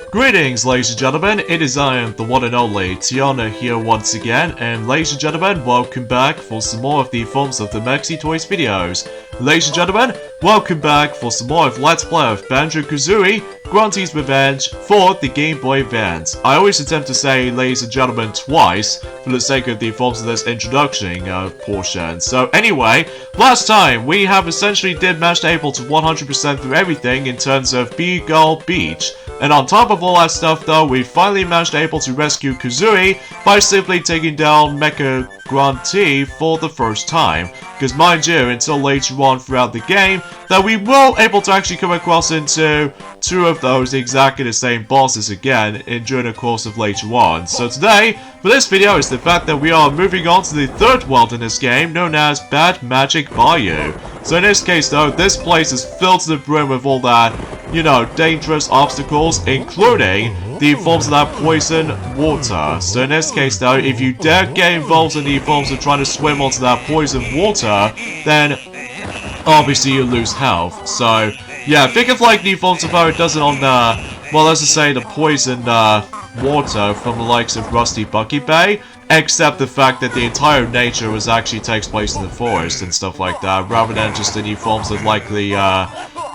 Greetings, ladies and gentlemen, it is I, the one and only Tiana here once again, and ladies and gentlemen, welcome back for some more of the Forms of the Maxi Toys videos. Ladies and gentlemen, welcome back for some more of Let's Play of Banjo-Kazooie, Grunty's Revenge for the Game Boy Advance. I always attempt to say ladies and gentlemen twice for the sake of the Forms of this introduction portion. So anyway, last time we have essentially did manage to able to 100% through everything in terms of Beagle Beach. And on top of all that stuff though, we finally managed to able to rescue Kazooie by simply taking down Mecha Grunty for the first time. Because mind you, until later on throughout the game, that we will able to actually come across into two of those exactly the same bosses again during the course of later on. So today, for this video, is the fact that we are moving on to the third world in this game, known as Bad Magic Bayou. So in this case though, this place is filled to the brim with all that, you know, dangerous obstacles, including the forms of that poison water. So in this case though, if you dare get involved in the forms of trying to swim onto that poison water, then obviously you lose health. So yeah, think of like the forms of how it does it on well, let's just say the poison water from the likes of Rusty Bucky Bay, except the fact that the entire nature was actually takes place in the forest and stuff like that, rather than just any forms of like the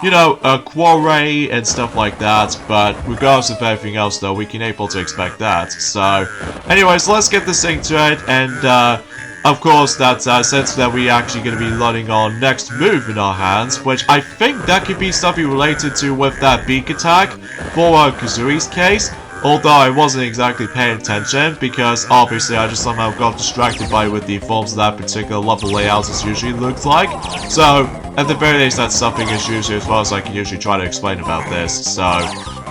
you know, a quarry and stuff like that. But regardless of everything else though, we can able to expect that. So anyways, let's get this thing to it, and of course that's since that we actually going to be loading our next move in our hands, which I think that could be something related to with that beak attack for Kazooie's case. Although I wasn't exactly paying attention, because obviously I just somehow got distracted by with the forms of that particular level layout as usually looks like. So, at the very least, that's something as usually as far as I can usually try to explain about this. So,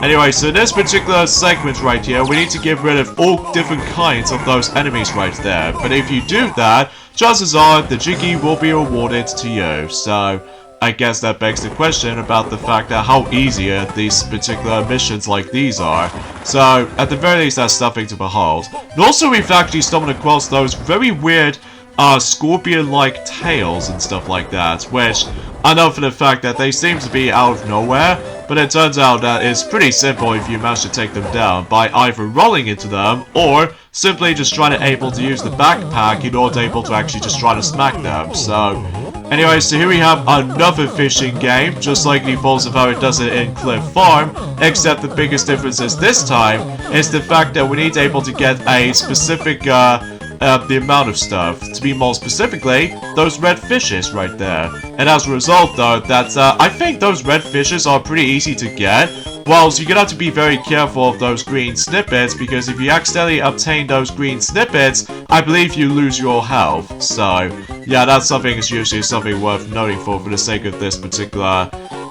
anyway, so in this particular segment right here, we need to get rid of all different kinds of those enemies right there. But if you do that, chances are the Jiggy will be awarded to you. So, I guess that begs the question about the fact that how easy these particular missions like these are. So, at the very least, that's something to behold. And also, we've actually stumbled across those very weird scorpion-like tails and stuff like that, which I know for the fact that they seem to be out of nowhere, but it turns out that it's pretty simple if you manage to take them down by either rolling into them or simply just trying to able to use the backpack in order to able to actually just try to smack them. So anyway, so here we have another fishing game, just like the Falls of how it does it in Cliff Farm, except the biggest difference is this time is the fact that we need to able to get a specific the amount of stuff. To be more specifically, those red fishes right there. And as a result though, that's I think those red fishes are pretty easy to get. Well, so you're gonna have to be very careful of those green snippets, because if you accidentally obtain those green snippets, I believe you lose your health. So yeah, that's something is usually something worth noting for the sake of this particular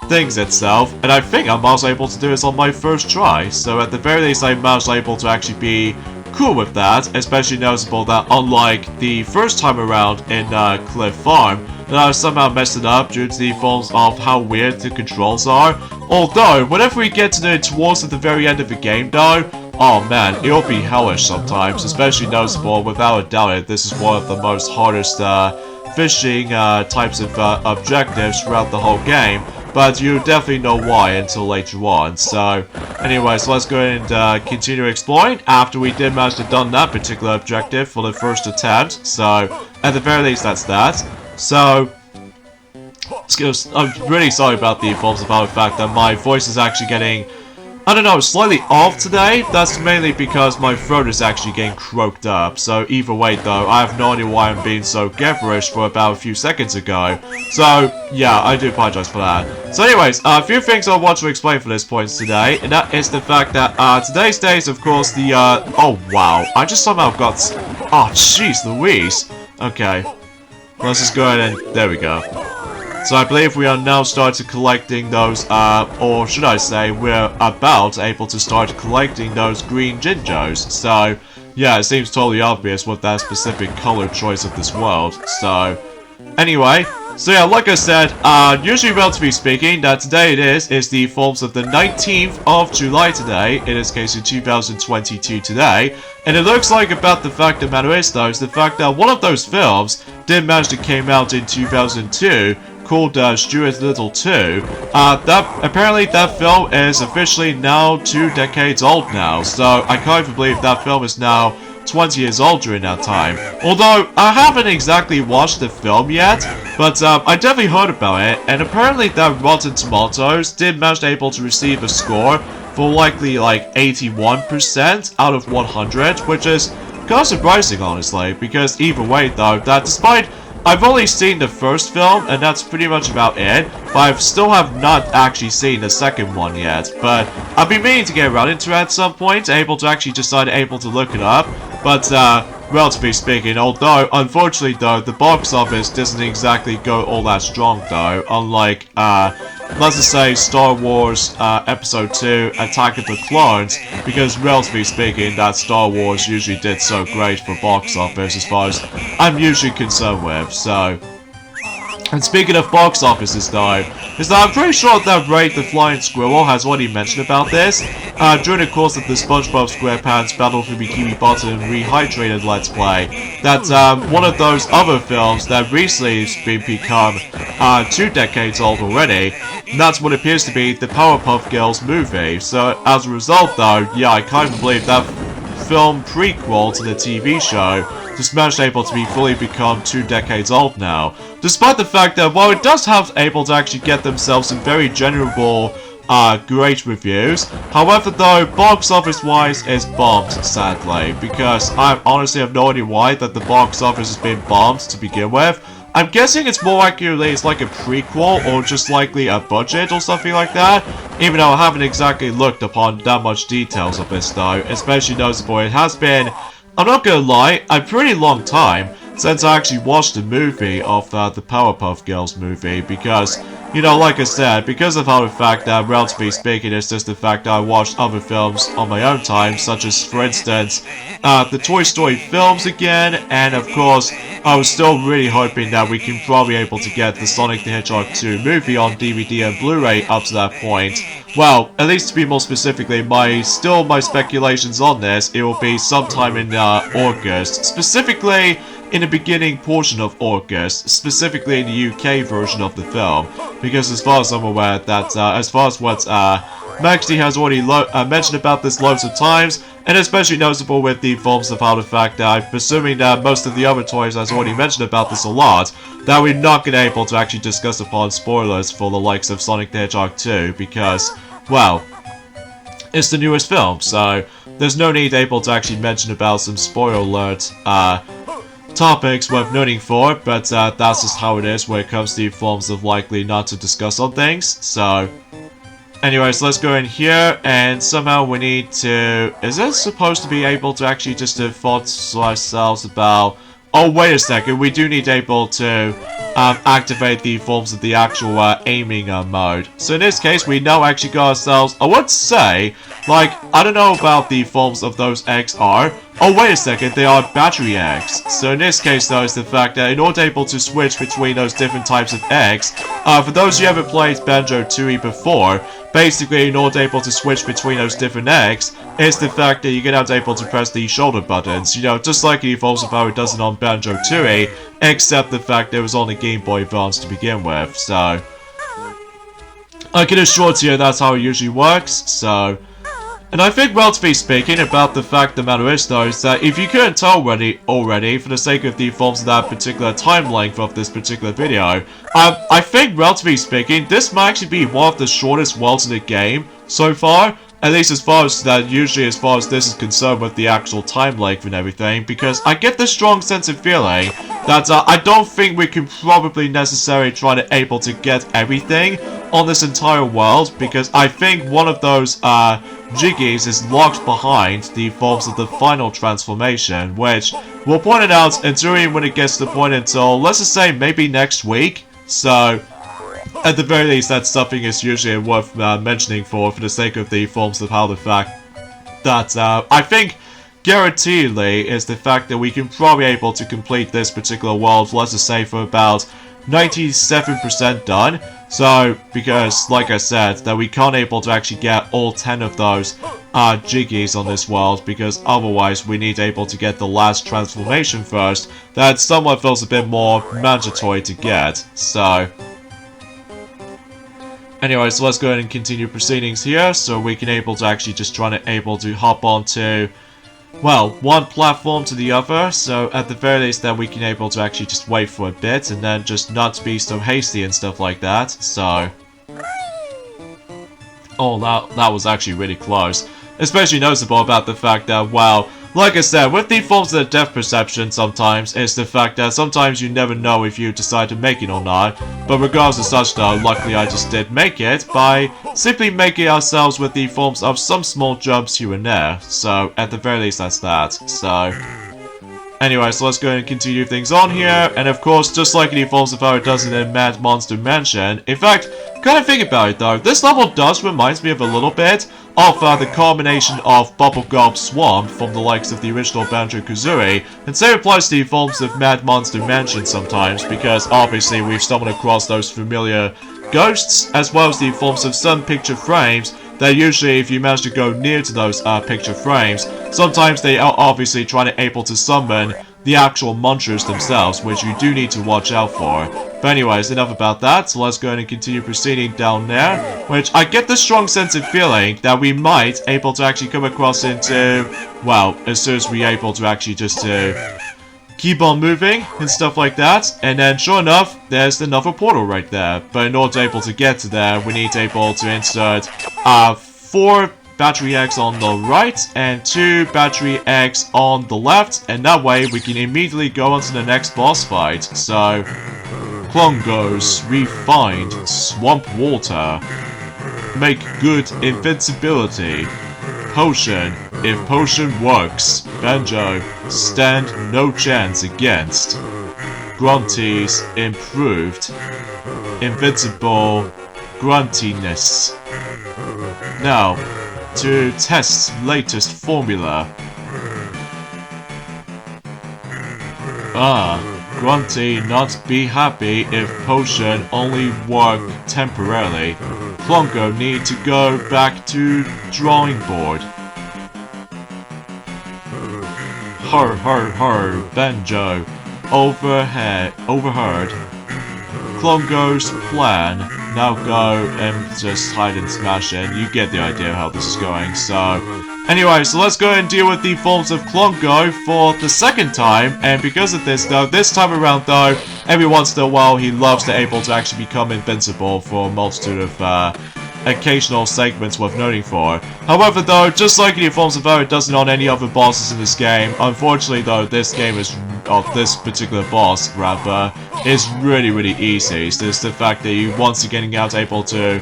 things itself. And I think I'm also able to do this on my first try. So at the very least, I'm also able to actually be cool with that, especially noticeable that unlike the first time around in Cliff Farm, that I somehow messed it up due to the forms of how weird the controls are. Although, whenever we get to towards the very end of the game though, oh man, it'll be hellish sometimes, especially noticeable, without a doubt, this is one of the most hardest fishing types of objectives throughout the whole game. But you definitely know why until later on. So, anyways, let's go ahead and continue exploring after we did manage to done that particular objective for the first attempt. So, at the very least, that's that. So, I'm really sorry about the forms about the fact that my voice is actually getting, I don't know, slightly off today. That's mainly because my throat is actually getting croaked up. So either way though, I have no idea why I'm being so gibberish for about a few seconds ago. So yeah, I do apologize for that. So anyways, a few things I want to explain for this point today, and that is the fact that today's day is of course the oh wow, I just somehow got, oh jeez Louise. Okay, let's just go ahead and, there we go. So I believe we are now starting collecting those, or should I say, we're about able to start collecting those green Jinjos. So, yeah, it seems totally obvious with that specific color choice of this world. So, anyway, so yeah, like I said, usually relatively speaking, that today it is the forms of the 19th of July today, in this case in 2022 today, and it looks like about the fact of the matter is though, is the fact that one of those films did manage to came out in 2002, called Stuart Little 2, apparently that film is officially now 2 decades old now, so I can't even believe that film is now 20 years old during that time. Although, I haven't exactly watched the film yet, but I definitely heard about it, and apparently that Rotten Tomatoes did manage able to receive a score for likely like 81% out of 100, which is kind of surprising honestly, because either way though, that despite I've only seen the first film, and that's pretty much about it, but I still have not actually seen the second one yet, but I've been meaning to get around into it at some point, able to actually decide able to look it up, but relatively speaking, although, unfortunately though, the box office doesn't exactly go all that strong though, unlike, let's just say Star Wars Episode 2 Attack of the Clones, because relatively speaking that Star Wars usually did so great for box office as far as I'm usually concerned with, so. And speaking of box offices though, is that I'm pretty sure that Ray the Flying Squirrel has already mentioned about this during the course of the SpongeBob SquarePants Battle for Bikini Bottom Rehydrated Let's Play, that one of those other films that recently has been become 2 decades old already, and that's what appears to be the Powerpuff Girls movie. So as a result though, yeah, I can't believe that film prequel to the TV show just managed able to be fully become 2 decades old now. Despite the fact that while it does have able to actually get themselves some very general great reviews, however though, box office wise is bombed sadly, because I honestly have no idea why that the box office has been bombed to begin with. I'm guessing it's more accurately it's like a prequel or just likely a budget or something like that, even though I haven't exactly looked upon that much details of this though, especially noticeable it has been, I'm not gonna lie, a pretty long time since I actually watched the movie of the Powerpuff Girls movie, because, you know, like I said, because of how the fact that, relatively speaking, it's just the fact that I watched other films on my own time, such as, for instance, the Toy Story films again, and of course, I was still really hoping that we can probably able to get the Sonic the Hedgehog 2 movie on DVD and Blu-ray up to that point. Well, at least to be more specifically, my speculations on this, it will be sometime in August, specifically in the beginning portion of August, specifically in the UK version of the film, because as far as I'm aware, that as far as what Maxie has already mentioned about this loads of times, and especially noticeable with the films of how the fact that I'm presuming that most of the other toys has already mentioned about this a lot, that we're not going to be able to actually discuss upon spoilers for the likes of Sonic the Hedgehog 2, because, well, it's the newest film, so there's no need able to actually mention about some spoiler alert topics worth noting for, but that's just how it is when it comes to forms of likely not to discuss on things, so. Anyways, let's go in here, and somehow we need to... Is it supposed to be able to actually just default to ourselves about... Oh, wait a second, we do need able to activate the forms of the actual aiming mode. So in this case, we now actually got ourselves, I would say, like, I don't know about the forms of those eggs are. Oh, wait a second, they are battery eggs. So in this case, though, is the fact that in order able to switch between those different types of eggs, for those who haven't played Banjo-Kazooie before, basically in order able to switch between those different eggs, is the fact that you're gonna have to able to press the shoulder buttons, you know, just like it evolves of how it does it on Banjo-Kazooie, except the fact that it was on the Game Boy Advance to begin with, so. I can assure you that's how it usually works, so. And I think, relatively speaking, about the fact the matter is, though, is that if you couldn't tell already, for the sake of the forms of that particular time length of this particular video, I think, relatively speaking, this might actually be one of the shortest worlds in the game so far. At least as far as that, usually as far as this is concerned with the actual time length and everything, because I get this strong sense of feeling that I don't think we can probably necessarily try to able to get everything on this entire world, because I think one of those jiggies is locked behind the forms of the final transformation, which we'll point it out until when it gets to the point until, let's just say, maybe next week, so. At the very least, that's something is usually worth mentioning for the sake of the forms of how the fact that I think guaranteedly is the fact that we can probably able to complete this particular world, let's just say for about 97% done. So, because, like I said, that we can't able to actually get all 10 of those jiggies on this world, because otherwise we need able to get the last transformation first. That somewhat feels a bit more mandatory to get, so. Anyway, so let's go ahead and continue proceedings here, so we can able to actually just try to able to hop onto, well, one platform to the other, so at the very least that we can able to actually just wait for a bit, and then just not be so hasty and stuff like that, so... Oh, that was actually really close. Especially noticeable about the fact that, well, like I said, with the forms of the depth perception sometimes, it's the fact that sometimes you never know if you decide to make it or not. But regardless of such though, luckily I just did make it by simply making ourselves with the forms of some small jumps here and there. So, at the very least that's that. So... Anyway, so let's go and continue things on here, and of course, just like the forms of how it does it in Mad Monster Mansion, in fact, kind of think about it though, this level does remind me of a little bit of the combination of Bubblegum Swamp from the likes of the original Banjo-Kazooie, and same applies to the forms of Mad Monster Mansion sometimes, because obviously we've stumbled across those familiar ghosts, as well as the forms of some picture frames that usually, if you manage to go near to those picture frames, sometimes they are obviously trying to able to summon the actual monsters themselves, which you do need to watch out for. But anyways, enough about that, so let's go ahead and continue proceeding down there, which I get the strong sense of feeling that we might able to actually come across into, well, as soon as we're able to actually just keep on moving and stuff like that, and then sure enough, there's another portal right there. But in order to able to get to there, we need to able to insert 4 battery eggs on the right and 2 battery eggs on the left, and that way we can immediately go on to the next boss fight. So, Klongos refined swamp water, make good invincibility. Potion, if potion works, Banjo, stand no chance against. Grunty's improved, invincible gruntiness. Now, to test latest formula. Grunty not be happy if potion only work temporarily. Klongo need to go back to drawing board. Her, Banjo, overheard. Klongo's plan. Now go and just hide and smash it. You get the idea how this is going, so... Anyway, so let's go ahead and deal with the forms of Klongo for the second time, and because of this though, this time around though, every once in a while he loves to able to actually become invincible for a multitude of occasional segments worth noting for. However though, just like the forms of how it doesn't on any other bosses in this game, unfortunately though, this game is, this particular boss rather, is really easy. So it's the fact that you once again out able to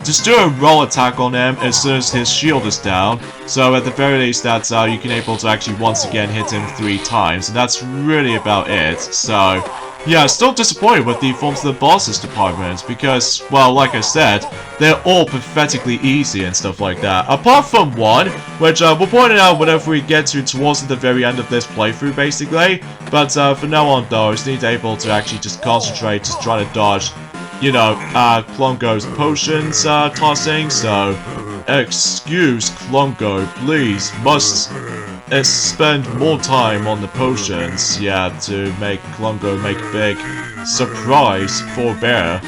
just do a roll attack on him as soon as his shield is down. So at the very least, that's how you can able to actually once again hit him 3 times, and that's really about it. So yeah, still disappointed with the forms of the bosses department because, well, like I said, they're all pathetically easy and stuff like that. Apart from one, which we'll point it out whenever we get towards the very end of this playthrough, basically. But for now on, though, I just need to able to actually just concentrate, just try to dodge, you know, Klongo's potions tossing. So, excuse Klongo, please, must spend more time on the potions, yeah, to make Klongo make a big surprise for Bear.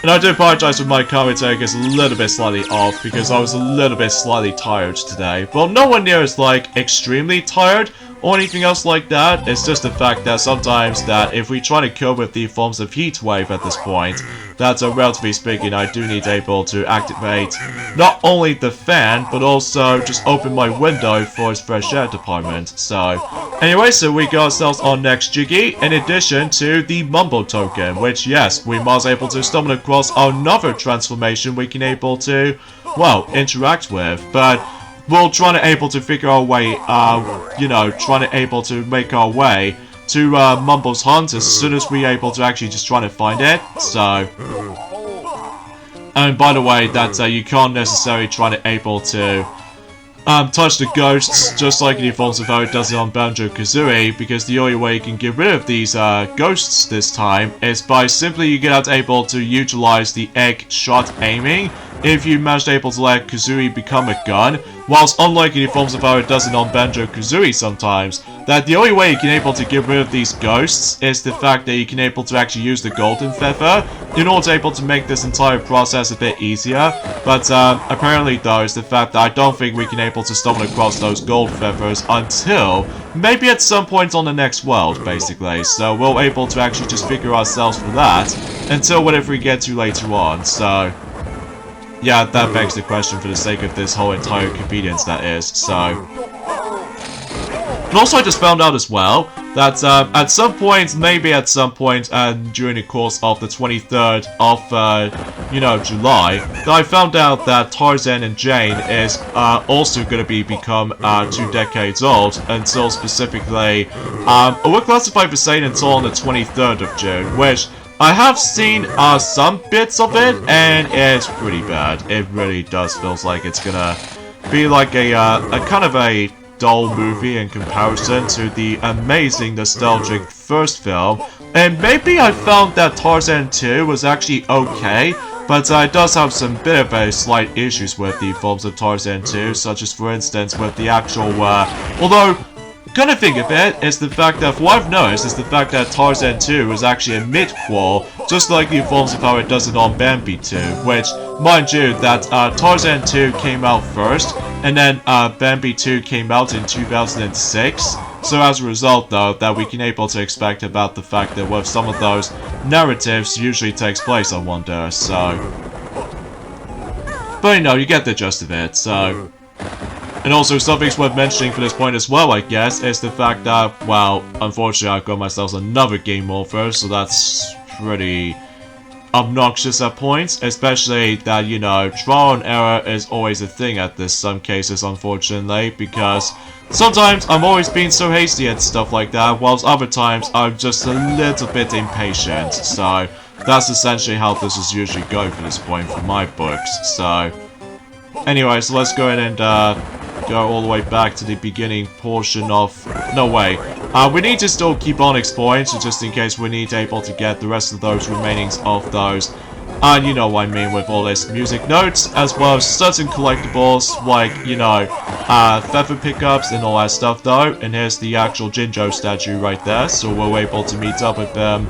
And I do apologize if my commentary gets a little bit slightly off, because I was a little bit slightly tired today. Well, no one near is like extremely tired or anything else like that. It's just the fact that sometimes that if we try to cope with the forms of heat wave at this point, that relatively speaking, I do need able to activate not only the fan, but also just open my window for its fresh air department. So, anyway, so we got ourselves our next Jiggy, in addition to the Mumbo token, which, yes, we must able to stumble across another transformation we can able to, well, interact with, but we'll try to able to figure our way, you know, trying to able to make our way to Mumbo's Hunt as soon as we're able to actually just try to find it. So, and by the way, that you can't necessarily try to able to touch the ghosts just like the forms of how it does it on Banjo-Kazooie, because the only way you can get rid of these ghosts this time is by simply you get out able to utilize the egg shot aiming. If you manage able to let Kazooie become a gun, whilst unlike in the forms of how it does it on Banjo-Kazooie sometimes, that the only way you can able to get rid of these ghosts is the fact that you can able to actually use the golden feather in order to able to make this entire process a bit easier. But apparently though, is the fact that I don't think we can able to stumble across those gold feathers until maybe at some point on the next world, basically. So we'll able to actually just figure ourselves for that until whatever we get to later on. So yeah, that begs the question for the sake of this whole entire convenience that is. So and also I just found out as well that at some point, maybe at some point during the course of the 23rd of, you know, July, that I found out that Tarzan and Jane is also going to become 2 decades old until specifically, we're classified for saying until on the 23rd of June, which I have seen some bits of it, and it's pretty bad. It really does feels like it's gonna be like a kind of a dull movie in comparison to the amazing nostalgic first film. And maybe I found that Tarzan 2 was actually okay, but it does have some bit of a slight issues with the films of Tarzan 2, such as for instance with the actual, although kind of think of it is the fact that what I've noticed is the fact that Tarzan 2 was actually a mid-quel, just like the forms of how it does it on Bambi 2, which, mind you, that Tarzan 2 came out first, and then Bambi 2 came out in 2006. So as a result, though, that we can able to expect about the fact that with some of those narratives usually takes place, I wonder. So, but you know, you get the gist of it. So. And also, something's worth mentioning for this point as well, I guess, is the fact that, well, unfortunately I've got myself another game over, so that's pretty obnoxious at points, especially that, you know, trial and error is always a thing at this some cases, unfortunately, because sometimes I'm always being so hasty at stuff like that, whilst other times I'm just a little bit impatient, so that's essentially how this is usually going for this point for my books. So anyway, so let's go ahead and go all the way back to the beginning portion of... No way. We need to still keep on exploring, so just in case we need able to get the rest of those remainings of those. You know what I mean with all this music notes, as well as certain collectibles, like, you know, feather pickups and all that stuff though. And here's the actual Jinjo statue right there, so we're able to meet up with them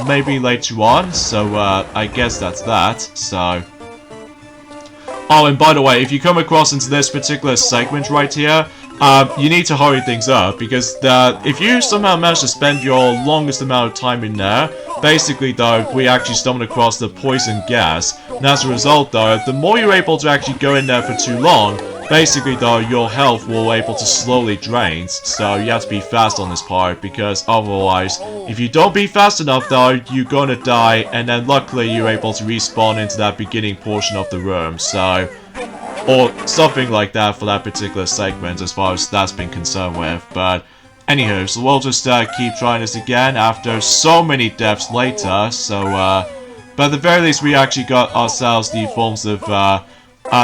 maybe later on. So I guess that's that, so... Oh, and by the way, if you come across into this particular segment right here, you need to hurry things up, because if you somehow manage to spend your longest amount of time in there, basically though, we actually stumbled across the poison gas, and as a result though, the more you're able to actually go in there for too long, basically though, your health will able to slowly drain, so you have to be fast on this part, because otherwise, if you don't be fast enough though, you're gonna die, and then luckily you're able to respawn into that beginning portion of the room, so... Or something like that for that particular segment as far as that's been concerned with, but... Anywho, so we'll just keep trying this again after so many deaths later, so but at the very least we actually got ourselves the forms of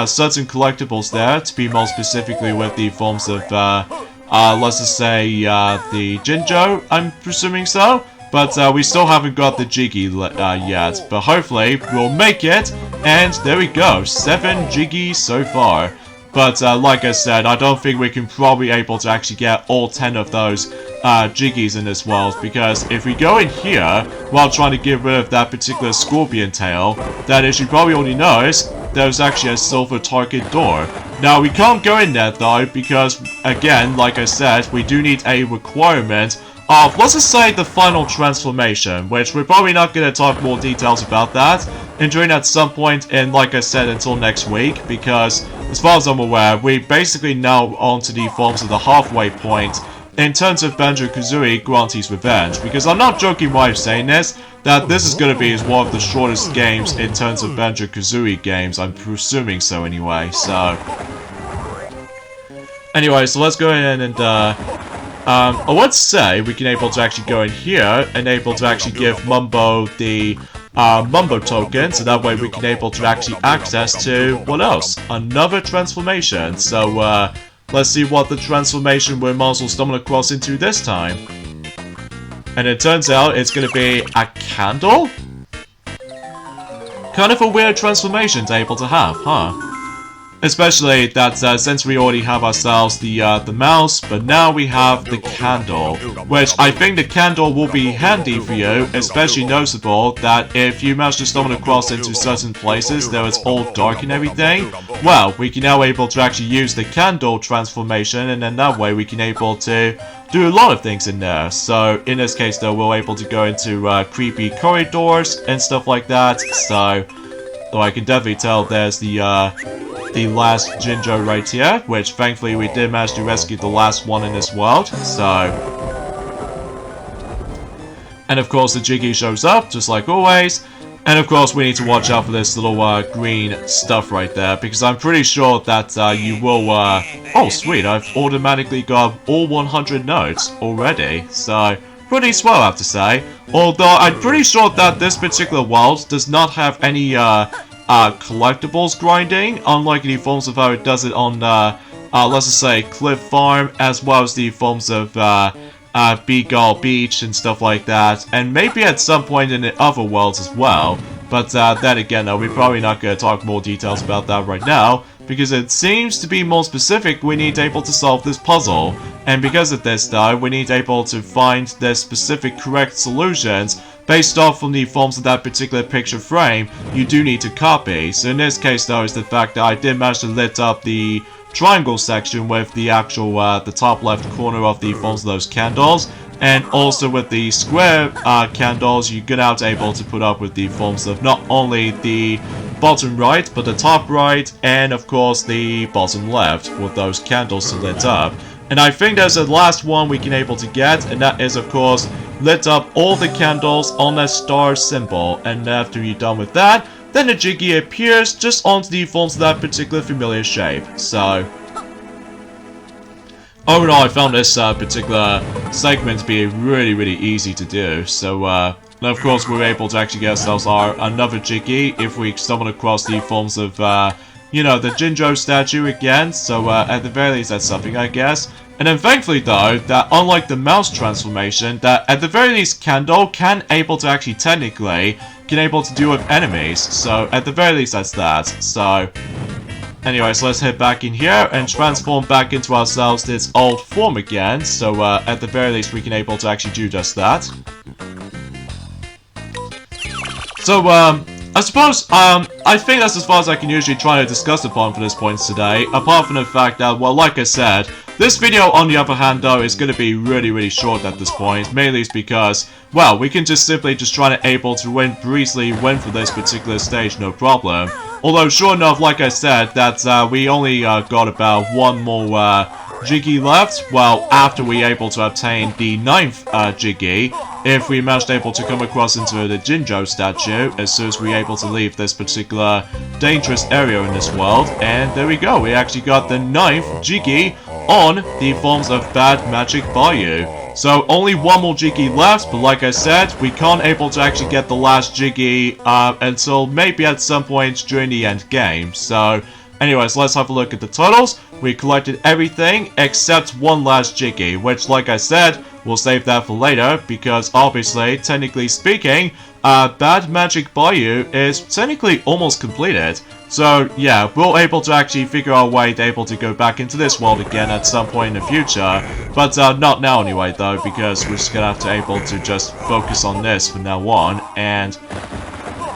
certain collectibles there, to be more specifically with the forms of let's just say the Jinjo, I'm presuming so, but we still haven't got the Jiggy yet, but hopefully we'll make it, and there we go, 7 Jiggy so far. But like I said, I don't think we can probably able to actually get all 10 of those Jiggies in this world, because if we go in here while trying to get rid of that particular scorpion tail, that as you probably already noticed, there's actually a silver target door. Now we can't go in there though, because again, like I said, we do need a requirement of, let's just say, the final transformation, which we're probably not going to talk more details about that, and during at some point in, like I said, until next week, because as far as I'm aware, we basically now onto the forms of the halfway point in terms of Banjo-Kazooie Grunty's Revenge, because I'm not joking while I'm saying this, that this is going to be one of the shortest games in terms of Banjo-Kazooie games, I'm presuming so anyway, so... Anyway, so let's go ahead and, let's say we can able to actually go in here and able to actually give Mumbo the Mumbo token, so that way we can able to actually access to, what else? Another transformation. So let's see what the transformation we're might as well stumble across into this time. And it turns out it's gonna be a candle? Kind of a weird transformation to able to have, huh? Especially that since we already have ourselves the mouse, but now we have the candle, which I think the candle will be handy for you, especially noticeable that if you manage to stumble across into certain places that it's all dark and everything, well, we can now able to actually use the candle transformation, and then that way we can able to do a lot of things in there. So in this case though, we're able to go into creepy corridors and stuff like that. So though I can definitely tell there's the last Jinjo right here, which thankfully we did manage to rescue the last one in this world, so... And of course the Jiggy shows up, just like always, and of course we need to watch out for this little green stuff right there, because I'm pretty sure that you will, oh sweet, I've automatically got all 100 notes already, so... Pretty swell, I have to say. Although I'm pretty sure that this particular world does not have any collectibles grinding, unlike the forms of how it does it on, let's just say, Cliff Farm, as well as the forms of Beagle Beach and stuff like that, and maybe at some point in the other worlds as well. But then again, though, we're probably not going to talk more details about that right now, because it seems to be more specific we need able to solve this puzzle. And because of this, though, we need able to find the specific correct solutions based off from the forms of that particular picture frame you do need to copy. So in this case, though, is the fact that I did manage to lit up the triangle section with the actual, the top left corner of the forms of those candles. And also with the square candles, you're gonna able to put up with the forms of not only the bottom right, but the top right, and of course the bottom left with those candles to lit up. And I think there's a last one we can able to get, and that is of course lit up all the candles on that star symbol. And after you're done with that, then the Jiggy appears just onto the forms of that particular familiar shape. So overall, I found this particular segment to be really easy to do. So, and of course, we were able to actually get ourselves another Jiggy if we stumbled across the forms of, you know, the Jinjo statue again. So, at the very least, that's something, I guess. And then thankfully, though, that unlike the mouse transformation, that at the very least, Candle can able to actually technically can able to deal with enemies. So, at the very least, that's that. So... anyway, so let's head back in here and transform back into ourselves this old form again. So, at the very least, we can able to actually do just that. So, I suppose, I think that's as far as I can usually try to discuss upon for this point today. Apart from the fact that, well, like I said, this video, on the other hand, though, is going to be really short at this point. Mainly it's because, well, we can just simply just try to able to breezily win for this particular stage, no problem. Although, sure enough, like I said, that we only got about one more Jiggy left. Well, after we able to obtain the 9th Jiggy, if we managed able to come across into the Jinjo statue, as soon as we able to leave this particular dangerous area in this world. And there we go, we actually got the 9th Jiggy on the forms of Bad Magic Bayou. So only one more Jiggy left, but like I said, we can't able to actually get the last Jiggy until maybe at some point during the end game. So anyways, let's have a look at the totals. We collected everything except one last Jiggy, which like I said, we'll save that for later, because obviously, technically speaking, Bad Magic Bayou is technically almost completed. So yeah, we're able to actually figure out a way to able to go back into this world again at some point in the future. But not now anyway though, because we're just gonna have to able to just focus on this from now on. And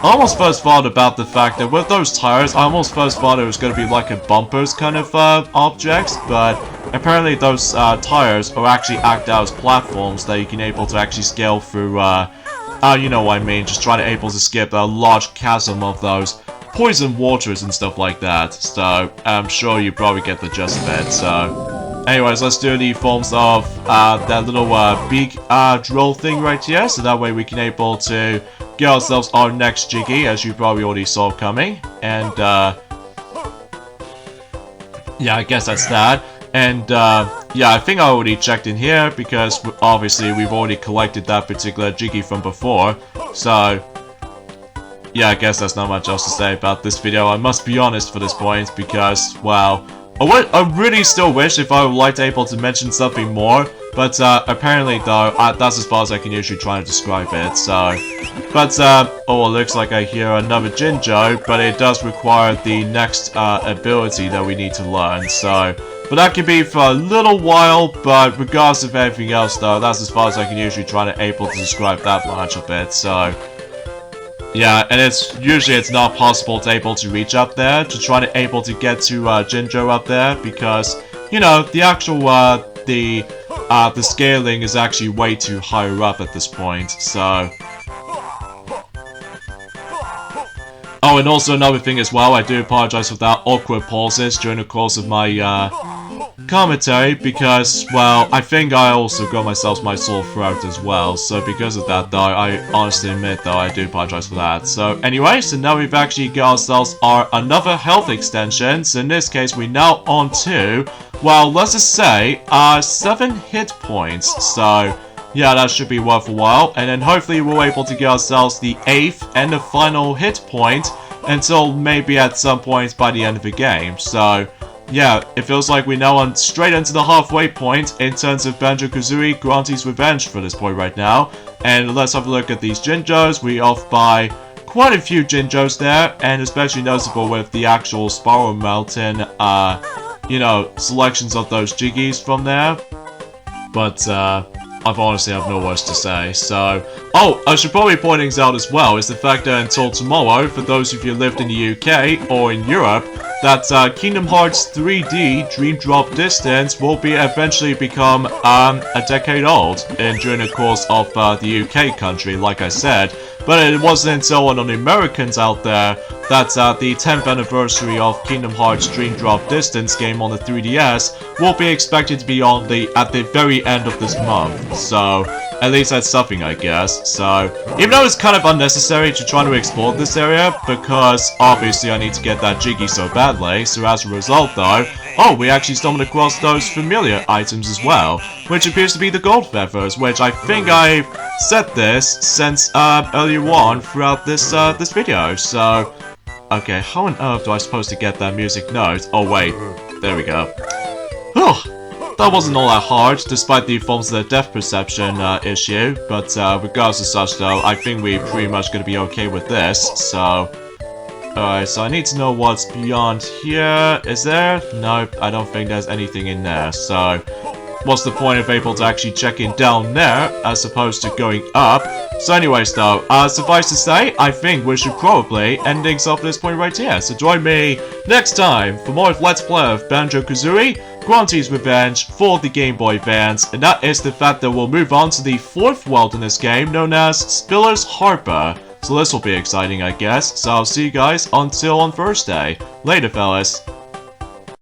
I almost first thought about the fact that with those tires, I almost first thought it was going to be like a bumpers kind of objects, but apparently those tires are actually act out as platforms that you can able to actually scale through, you know what I mean, just trying to able to skip a large chasm of those poison waters and stuff like that. So I'm sure you probably get the gist of it. So anyways, let's do the forms of that little big drill thing right here, so that way we can able to get ourselves our next Jiggy, as you probably already saw coming. And yeah, I guess that's that. And yeah, I think I already checked in here, because obviously we've already collected that particular Jiggy from before. So yeah, I guess that's not much else to say about this video. I must be honest for this point, because, well, I really still wish if I would like to able to mention something more, but apparently though, that's as far as I can usually try to describe it, so... But, oh, it looks like I hear another Jinjo, but it does require the next ability that we need to learn, so... But that can be for a little while, but regardless of everything else though, that's as far as I can usually try to able to describe that much of it, so... Yeah, and it's not possible to able to reach up there, to try to able to get to Jinjo up there, because, you know, the actual, the scaling is actually way too higher up at this point, so... Oh, and also another thing as well, I do apologize for that awkward pauses during the course of my, commentary, because, well, I think I also got myself my sore throat as well, so because of that, though, I honestly admit, though, I do apologize for that. So, anyway, so now we've actually got ourselves our another health extension, so in this case, we're now on to, well, let's just say, 7 hit points, so... Yeah, that should be worth a while, and then hopefully we're able to get ourselves the 8th and the final hit point until maybe at some point by the end of the game. So, yeah, it feels like we're now on straight into the halfway point in terms of Banjo-Kazooie Grunty's Revenge for this point right now. And let's have a look at these Jinjos. We're off by quite a few Jinjos there, and especially noticeable with the actual Spiral Mountain, you know, selections of those Jiggies from there. But, I've honestly have no words to say, so... Oh, I should probably point things out as well, is the fact that until tomorrow, for those of you who lived in the UK or in Europe, that Kingdom Hearts 3D Dream Drop Distance will be eventually become a decade old during the course of the UK country, like I said. But it wasn't until one of the Americans out there that the 10th anniversary of Kingdom Hearts Dream Drop Distance game on the 3DS will be expected to be on at the very end of this month. So, at least that's something, I guess. So, even though it's kind of unnecessary to try to explore this area, because obviously I need to get that Jiggy so badly, so as a result though, oh, we actually stumbled across those familiar items as well, which appears to be the gold feathers, which I think I've said this since earlier on throughout this this video. So, okay, how on earth do I supposed to get that music note? Oh wait, there we go. Whew. That wasn't all that hard, despite the forms of the depth perception issue, but regardless of such though, I think we're pretty much going to be okay with this, so... Alright, so I need to know what's beyond here. Is there? Nope, I don't think there's anything in there, so... What's the point of able to actually checking down there, as opposed to going up? So anyways though, suffice to say, I think we should probably end things off this point right here. So join me next time for more of Let's Play of Banjo-Kazooie Grunty's Revenge for the Game Boy Advance, and that is the fact that we'll move on to the 4th world in this game, known as Spiller's Harbor. So this will be exciting, I guess. So I'll see you guys until on Thursday. Later, fellas.